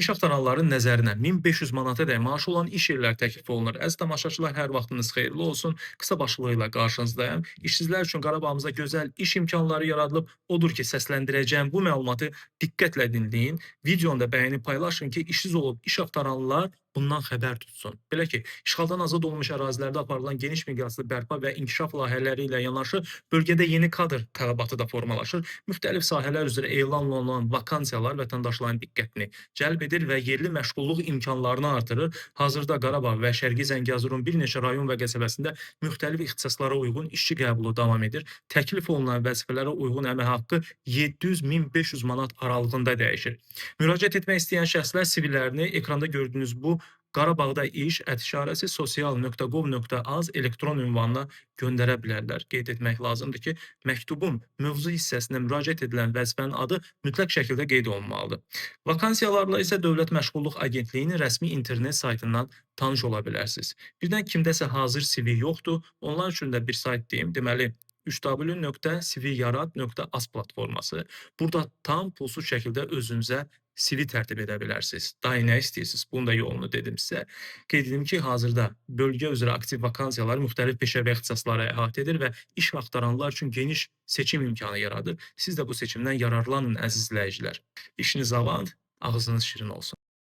İş axtaranların nəzərinə 1500 manatadək maaşı olan iş yerləri təklif olunur. Əziz tamaşaçılar, hər vaxtınız xeyirli olsun. Qısa başlığıyla qarşınızdayım. İşsizlər üçün Qarabağımızda gözəl iş imkanları yaradılıb. Odur ki, səsləndirəcəyim bu məlumatı diqqətlə dinləyin. Videonu da bəyənib paylaşın ki, işsiz olub iş axtaranlar bundan xəbər tutsun. Belə ki, işğaldan azad olunmuş ərazilərdə aparılan geniş miqyaslı bərpa və inkişaf layihələri ilə yanaşı bölgədə yeni kadr tələbatı da formalaşır. Müxtəlif sahələr üzrə elan olunan vakansiyalar vətəndaşların diqqətini cəlb edir və yerli məşğulluq imkanlarını artırır. Hazırda Qarabağ və Şərqi Zəngəzurun bir neçə rayon və qəsəbəsində müxtəlif ixtisaslara uyğun işçi qəbulu davam edir. Təklif olunan vəzifələrə uyğun əmək haqqı 700-1500 manat aralığında dəyişir. Müraciət etmək istəyən şəxslər CV-lərini ekranda gördüyünüz bu Qarabağda iş @sosial.gov.az elektron ünvanına göndərə bilərlər. Qeyd etmək lazımdır ki, məktubun mövzu hissəsinə müraciət edilən vəzifənin adı mütləq şəkildə qeyd olunmalıdır. Vakansiyalarla isə Dövlət Məşğulluq Agentliyinin rəsmi internet saytından tanış ola bilərsiniz. Birdən kimdəsə hazır CV yoxdur, onlar üçün də bir sayt deyim. Deməli, www.cvyarat.az platforması. Burada tam pulsuz şəkildə özünüzə CV tərtib edə bilərsiniz. Daha nə istəyirsiniz? Bunun da yolunu dedim sizə. Qeyd edim ki, hazırda bölgə üzrə aktiv vakansiyalar müxtəlif peşə və ixtisasları əhatə edir və iş axtaranlar üçün geniş seçim imkanı yaradır. Siz də bu seçimdən yararlanın əziz izləyicilər. İşiniz avan, ağzınız şirin olsun.